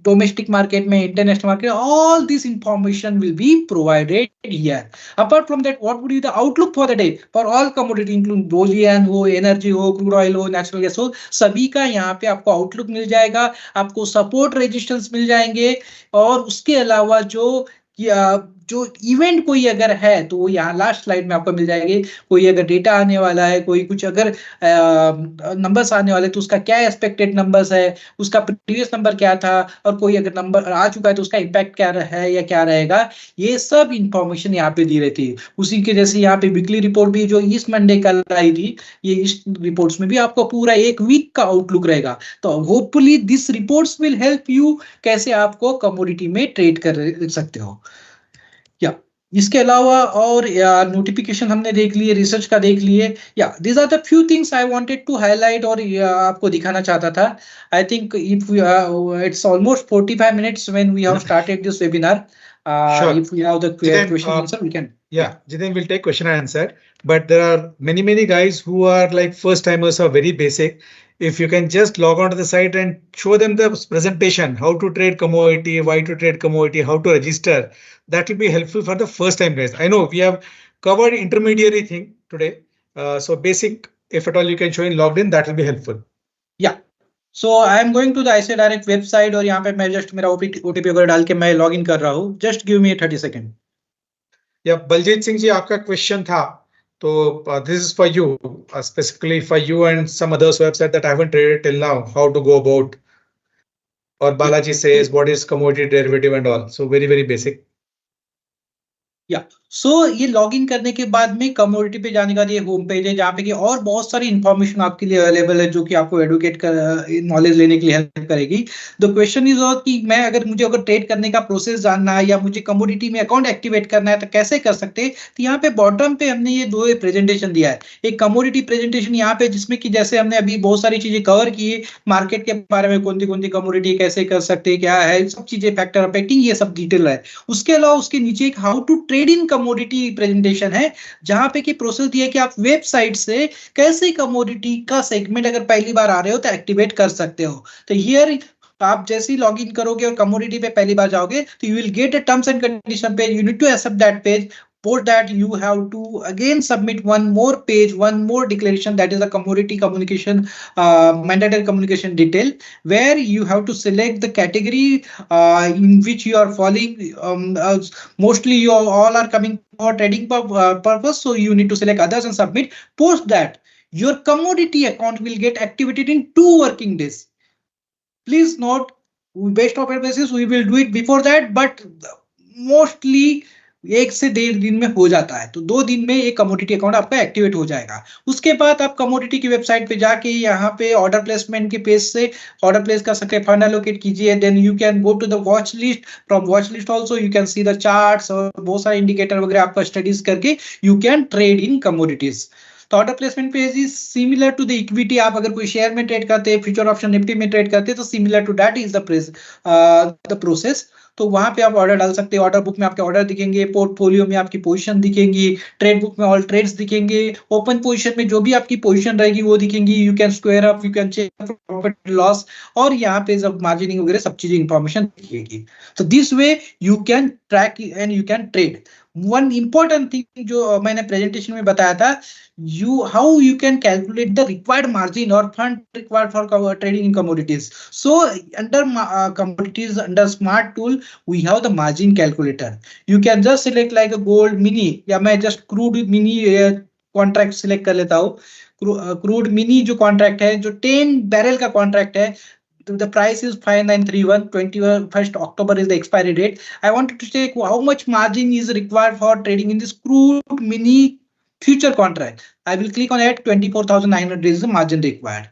डोमेस्टिक मार्केट में, international market, all this information will be provided here. Apart from that, what would be the outlook for the day for all commodity, including bullion हो, energy हो, crude oil हो, natural gas हो, सभी का यहाँ पे आपको आउटलुक मिल जाएगा. आपको सपोर्ट रेजिस्टेंस मिल जाएंगे, और उसके अलावा जो इवेंट कोई अगर है तो वो यहाँ लास्ट स्लाइड में आपको मिल जाएगी. कोई अगर डेटा आने वाला है, कोई कुछ अगर नंबर्स आने वाले तो उसका क्या एक्सपेक्टेड नंबर्स है, उसका प्रीवियस नंबर क्या था, और कोई अगर नंबर आ चुका है तो उसका इम्पैक्ट क्या है या क्या रहेगा, ये सब इंफॉर्मेशन यहाँ पे दी रहती है. उसी के जैसे यहाँ पे वीकली रिपोर्ट भी जो इस मंडे कल आई थी, ये इस रिपोर्ट्स में भी आपको पूरा एक वीक का आउटलुक रहेगा. तो hopefully this reports will help you कैसे आपको कमोडिटी में ट्रेड कर सकते हो. या इसके अलावा और नोटिफिकेशन हमने देख लिए, रिसर्च का देख लिए. या this are the few things I wanted to highlight और आपको दिखाना चाहता था. I think if it's almost 45 minutes when we have started this webinar. Sure. If we have the question answer, we can. Yeah, Jiten will take question and answer. But there are many guys who are like first timers or very basic. If you can just log on to the site and show them the presentation, how to trade commodity, why to trade commodity, how to register, that will be helpful for the first time guys. I know we have covered intermediary thing today. So basic if at all you can show in logged in, that will be helpful. Yeah. So I am going to the ICICI website और यहाँ पे मैं just मेरा OTP वगैरह डाल के मैं login कर रहा हूँ. Just give me 30 seconds. Yeah, Baljeet Singh ji आपका question था. So this is for you, specifically for you and some others who have said that I haven't traded till now. How to go about? Or Balaji says what is commodity derivative and all. So very basic. या सो ये login करने के बाद में commodity पे जाने का ये होम पेज है जहाँ पे कि और बहुत सारी इंफॉर्मेशन आपके लिए अवेलेबल है जो कि आपको एडुकेट कर नॉलेज लेने के लिए हेल्प करेगी. द क्वेश्चन इज और कि मैं मुझे ट्रेड करने का प्रोसेस जानना है या मुझे कमोडिटी में अकाउंट एक्टिवेट करना है तो कैसे कर सकते हैं. तो यहाँ पे बॉटम पे हमने ये दो प्रेजेंटेशन दिया है. एक कमोडिटी प्रेजेंटेशन यहाँ पे जिसमें कि जैसे हमने अभी बहुत सारी चीजें कवर की है मार्केट के बारे में, कौन सी कमोडिटी कैसे कर सकते हैं, क्या है सब चीजें, फैक्टर अफेक्टिंग, ये सब डिटेल है. उसके अलावा उसके नीचे एक how to trade in commodity presentation है जहां पे कि प्रोसेस दिया है कि आप वेबसाइट से कैसे कमोडिटी का सेगमेंट अगर पहली बार आ रहे हो तो एक्टिवेट कर सकते हो. तो हियर आप जैसे ही लॉग इन करोगे और कमोडिटी पे पहली बार जाओगे तो you will get a terms and condition page. You need to accept that page. Post that you have to again submit one more page, one more declaration, that is a commodity communication mandatory communication detail, where you have to select the category in which you are falling. Mostly you all are coming for trading purpose, so you need to select others and submit. Post that your commodity account will get activated in 2 working days. Please note, based on basis we will do it before that, but mostly 1 से 1.5 दिन में हो जाता है. तो 2 दिन में ये कमोडिटी अकाउंट आपका एक्टिवेट हो जाएगा. उसके बाद आप कमोडिटी की वेबसाइट पे जाके यहाँ पे ऑर्डर प्लेसमेंट के पेज से ऑर्डर प्लेस कर सकते हैं, फंड एलोकेट कीजिए. Then you can go to the watch list. From watch list also you can see the charts और बहुत सारे इंडिकेटर वगैरह आपका स्टडीज करके you can trade in commodities. तो order placement page is similar to the equity. आप अगर कोई शेयर में ट्रेड करते हैं, फ्यूचर ऑप्शन निफ्टी में ट्रेड करते हैं, तो similar to that is the process. तो वहां पे आप ऑर्डर डाल सकते हैं. ऑर्डर बुक में आपके ऑर्डर दिखेंगे, पोर्टफोलियो में आपकी पोजीशन दिखेंगी, ट्रेड बुक में ऑल ट्रेड्स दिखेंगे, ओपन पोजीशन में जो भी आपकी पोजीशन रहेगी वो दिखेंगी. You can square up, you can check profit loss, और यहाँ पे सब मार्जिनिंग वगैरह सब चीजें इंफॉर्मेशन दिखेगी. तो this way you can track and you can trade. One important thing जो मैंने प्रेजेंटेशन में बताया था, how you can calculate the required margin or fund required for trading in commodities. So under commodities, under smart tool, we have the margin calculator. You can just select like a gold mini, या मैं just crude mini contract select कर लेता हूँ. crude mini जो contract है, जो 10 barrel का contract है, the price is 5931. 21st October is the expiry date. I wanted to check how much margin is required for trading in this crude mini future contract. I will click on it. 24,900 is the margin required.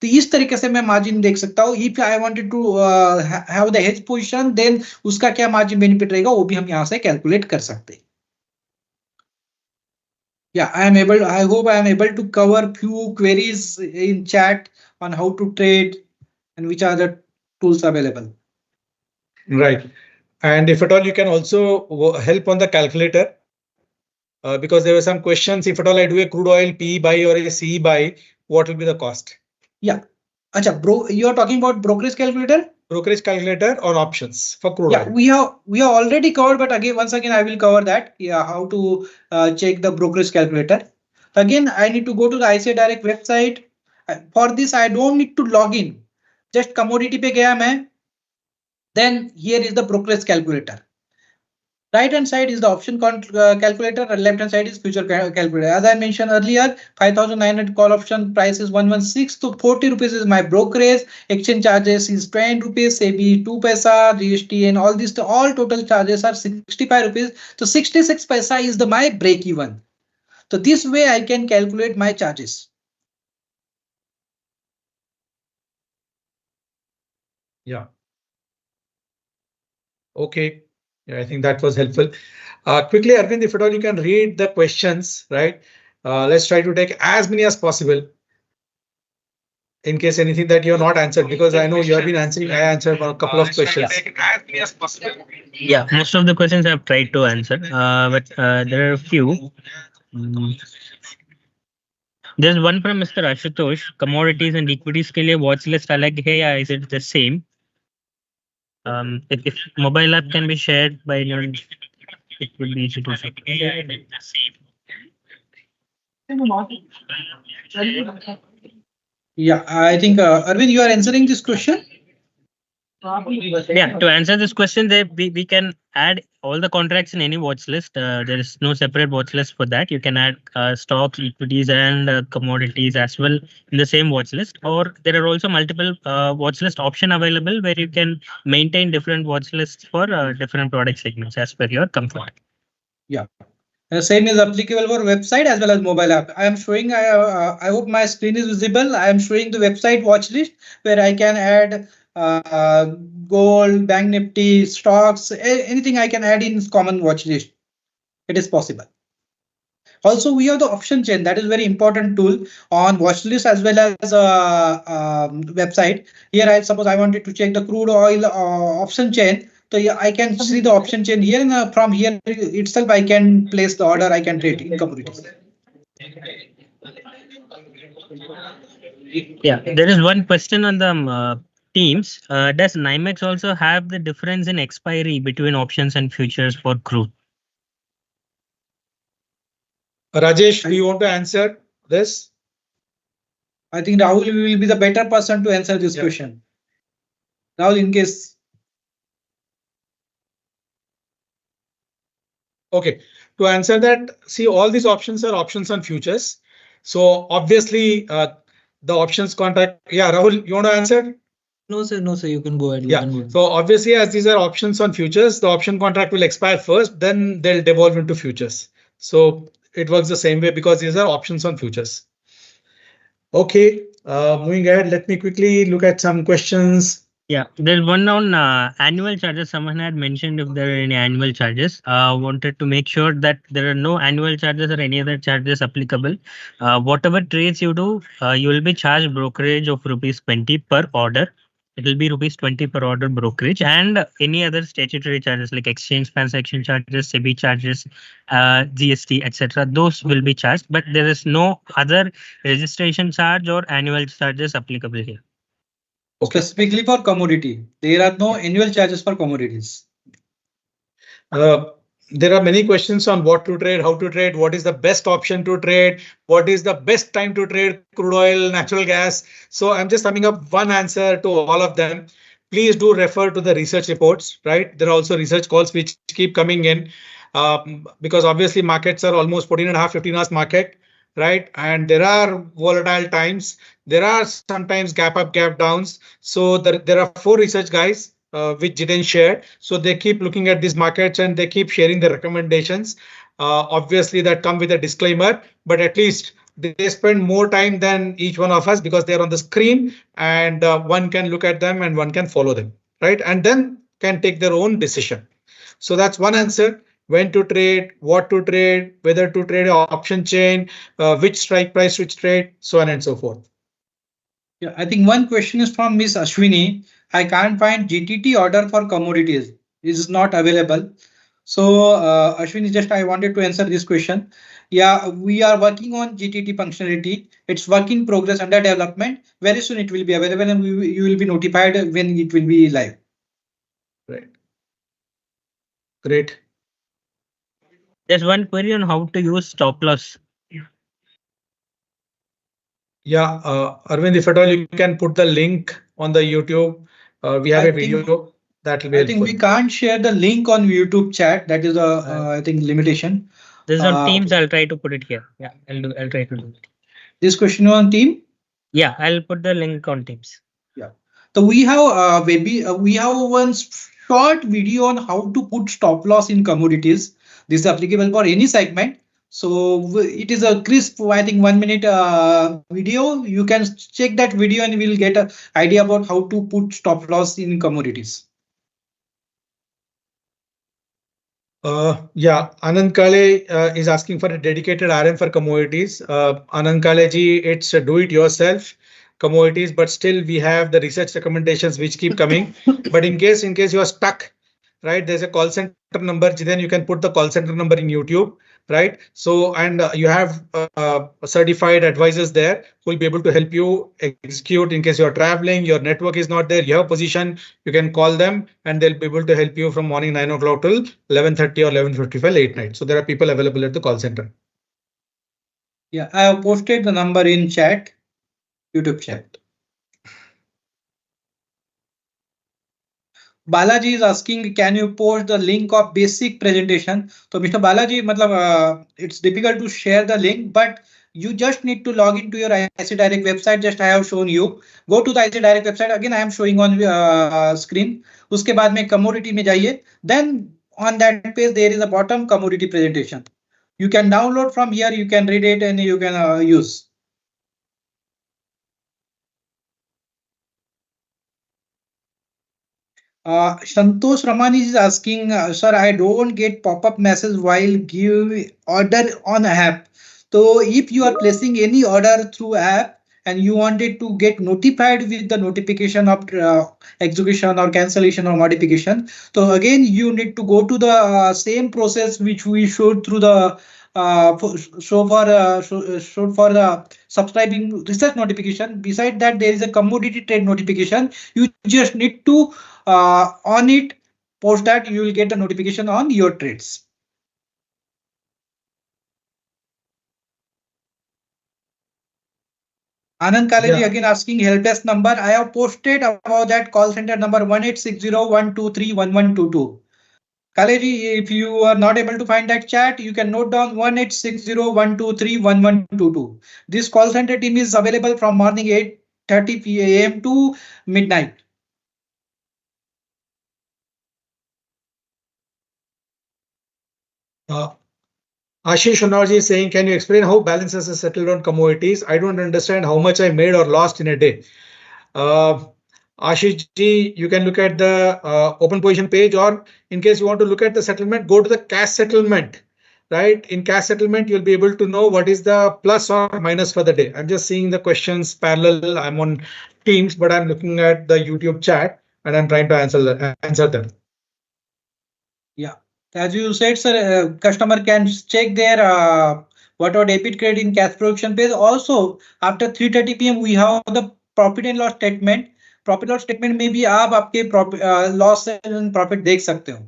तो इस तरीके से मैं margin देख सकता हूँ. If I wanted to have the hedge position, then उसका क्या मार्जिन बेनिफिट रहेगा वो भी हम यहाँ से कैलकुलेट कर सकते हैं. Yeah, I hope I am able to cover few queries in chat on how to trade and which are the tools available. Right. And if at all, you can also help on the calculator. Because there were some questions, if at all I do a crude oil PE buy or a CE buy, what will be the cost? Yeah. Acha, you are talking about brokerage calculator? Brokerage calculator or options for crude oil. We have already covered, but once again I will cover that. Yeah, how to check the brokerage calculator. Again, I need to go to the ICICI website. For this, I don't need to log in. Just commodity पे गया मैं. Then here is the brokerage calculator. Right hand side is the option calculator and left hand side is future calculator. As I mentioned earlier, 5,900 call option price is 116. So 40 rupees is my brokerage. Exchange charges is 20 rupees, SEBI 2 paisa, GST and all this. All total charges are 65 rupees. So 66 paisa is my break even. So this way I can calculate my charges. Yeah. Okay. Yeah, I think that was helpful. Quickly, Arvind, if at all you can read the questions, right? Let's try to take as many as possible. In case anything that you have not answered, because I know you have been answering, I answered a couple of questions. Yeah, most of the questions I've tried to answer, but there are a few. There's one from Mr. Ashutosh. Commodities and equities के लिए watch list अलग है या is it the same? If mobile app can be shared by anyone, it would be easy to see. Yeah, I think Arvind, you are answering this question. Yeah, to answer this question, we can add all the contracts in any watch list. There is no separate watch list for that. You can add stocks, equities, and commodities as well in the same watch list. Or there are also multiple watch list option available where you can maintain different watch lists for different product segments as per your comfort. Yeah. The same is applicable for website as well as mobile app. I am showing, I hope my screen is visible. I am showing the website watch list where I can add gold, bank nifty, stocks, anything I can add in common watch list. It is possible. Also, we have the option chain. That is very important tool on watch list as well as website. Here, I suppose I wanted to check the crude oil option chain. So yeah, I can see the option chain here, and from here itself, I can place the order. I can trade in commodities. Yeah, there is one question on the Teams. Does NYMEX also have the difference in expiry between options and futures for crude? Rajesh, do you want to answer this? I think Rahul will be the better person to answer this question. Rahul, in case. Okay, to answer that, see, all these options are options on futures. So obviously, the options contract. Yeah, Rahul, you want to answer? No, sir, you can go ahead. Yeah. So obviously, as these are options on futures, the option contract will expire first, then they'll devolve into futures. So it works the same way because these are options on futures. Okay, moving ahead, let me quickly look at some questions. Yeah, there's one on annual charges. Someone had mentioned if there are any annual charges. Wanted to make sure that there are no annual charges or any other charges applicable. Whatever trades you do, you will be charged brokerage of ₹20 per order. It will be ₹20 per order brokerage, and any other statutory charges like exchange transaction charges, SEBI charges, GST, etc. Those will be charged, but there is no other registration charge or annual charges applicable here. Okay. Specifically for commodity, there are no annual charges for commodities. There are many questions on what to trade, how to trade, what is the best option to trade, what is the best time to trade crude oil, natural gas. So I'm just summing up one answer to all of them. Please do refer to the research reports, right? There are also research calls which keep coming in because obviously markets are almost 14.5, 15 hours market, right? And there are volatile times. There are sometimes gap up, gap downs. So there are 4 research guys which Jiten shared. So they keep looking at these markets and they keep sharing the recommendations. Obviously, that come with a disclaimer, but at least they spend more time than each one of us because they're on the screen and one can look at them and one can follow them, right? And then can take their own decision. So that's one answer. When to trade, what to trade, whether to trade an option chain, which strike price, which trade, so on and so forth. Yeah, I think one question is from Miss Ashwini. I can't find GTT order for commodities. It is not available. So Ashwini, just I wanted to answer this question. Yeah, we are working on GTT functionality. It's work in progress, under development. Very soon it will be available and you will be notified when it will be live. Right. Great. There's one query on how to use stop loss. Yeah, Arvind, if at all you can put the link on the YouTube. We have a video that will be helpful. I think we can't share the link on YouTube chat. That is a I think limitation. This is on Teams. I'll try to put it here. Yeah, I'll try to do it. This question on Team. Yeah, I'll put the link on Teams. Yeah. So we have we have one short video on how to put stop loss in commodities. This is applicable for any segment. So it is a crisp, I think 1 minute video. You can check that video and we'll get an idea about how to put stop loss in commodities. Yeah, Anand Kale is asking for a dedicated RM for commodities. Anand Kale ji, it's do it yourself commodities, but still we have the research recommendations which keep coming. But in case you are stuck, right, there's a call center number. Then you can put the call center number in YouTube, right? So and you have certified advisors there who will be able to help you execute in case you're traveling, your network is not there, you have a position, you can call them and they'll be able to help you from morning 9 o'clock till 11:30 or 11:55 late night. So there are people available at the call center. Yeah, I have posted the number in chat, YouTube chat. Balaji is asking, can you post the link of basic presentation? So Mr. Balaji, it's difficult to share the link, but you just need to log into your ICICI website. Just I have shown you. Go to the ICICI website. Again, I am showing on screen. उसके बाद में commodity में जाइए. Then on that page there is a bottom commodity presentation. You can download from here. You can read it and you can use. Santosh Ramani is asking, sir, I don't get pop-up message while give order on app. So if you are placing any order through app and you wanted to get notified with the notification of execution or cancellation or modification, so again you need to go to the same process which we showed through the showed for the subscribing research notification. Beside that, there is a commodity trade notification. You just need to on it, post that, you will get a notification on your trades. Anand Kaleji again asking help desk number. I have posted about that call center number 1860-123-1122. Kaleji, if you are not able to find that chat, you can note down 1860-123-1122. This call center team is available from morning 8:30 p.m. to midnight. Ashish Honorji is saying, can you explain how balances are settled on commodities? I don't understand how much I made or lost in a day. Ashish ji, you can look at the open position page, or in case you want to look at the settlement, go to the cash settlement. Right? In cash settlement, you'll be able to know what is the plus or minus for the day. I'm just seeing the questions parallel. I'm on Teams, but I'm looking at the YouTube chat and I'm trying to answer them. Yeah. As you said, sir, customer can check their whatever debit credit in cash production page. Also, after 3:30 p.m. we have the profit and loss statement. Profit loss statement में भी आप आपके loss and profit देख सकते हो.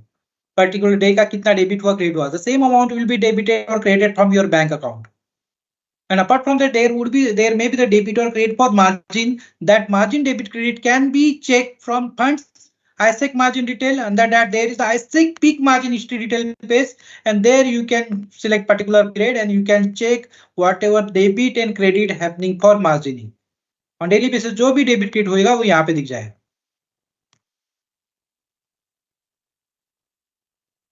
Particular day का कितना debit हुआ credit हुआ. The same amount will be debited or credited from your bank account. And apart from that, there may be the debit or credit for margin. That margin debit credit can be checked from funds ICICI margin detail. Under that, there is the ICICI peak margin history detail page, and there you can select particular grade and you can check whatever debit and credit happening for margining. On daily basis, जो भी debit credit होएगा वो यहाँ पे दिख जाएगा.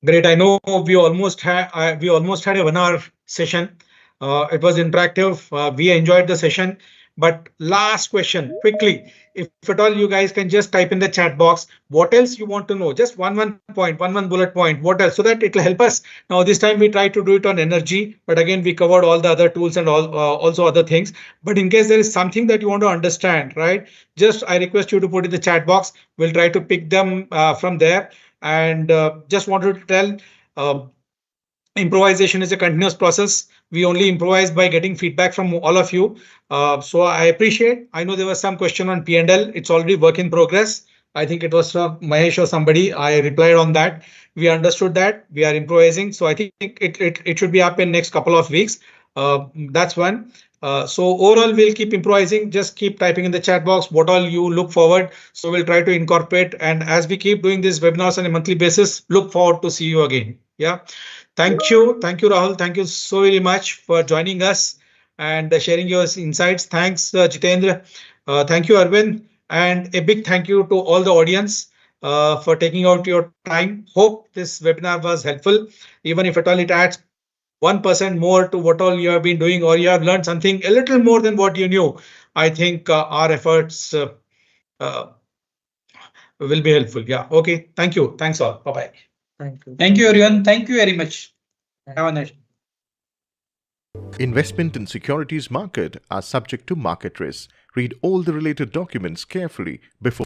Great. I know we almost had a 1 hour session. It was interactive. We enjoyed the session. But last question, quickly, if at all you guys can just type in the chat box, what else you want to know? Just one bullet point. What else? So that it will help us. Now this time we tried to do it on energy, but again we covered all the other tools and also other things. But in case there is something that you want to understand, right? Just I request you to put in the chat box. We'll try to pick them from there. And just wanted to tell, improvisation is a continuous process. We only improvise by getting feedback from all of you. So I appreciate. I know there was some question on P&L. It's already work in progress. I think it was Mahesh or somebody. I replied on that. We understood that we are improvising. So I think it should be up in next couple of weeks. That's one. So overall, we'll keep improvising. Just keep typing in the chat box what all you look forward. So we'll try to incorporate. And as we keep doing these webinars on a monthly basis, look forward to see you again. Yeah. Thank you. Thank you, Rahul. Thank you so very much for joining us and sharing your insights. Thanks, Jitendra. Thank you, Arvind. And a big thank you to all the audience for taking out your time. Hope this webinar was helpful. Even if at all it adds 1% more to what all you have been doing, or you have learned something a little more than what you knew, I think our efforts will be helpful. Yeah. Okay. Thank you. Thanks all. Bye-bye. Thank you. Thank you, everyone. Thank you very much. Have a nice day. Investment in securities market are subject to market risks. Read all the related documents carefully before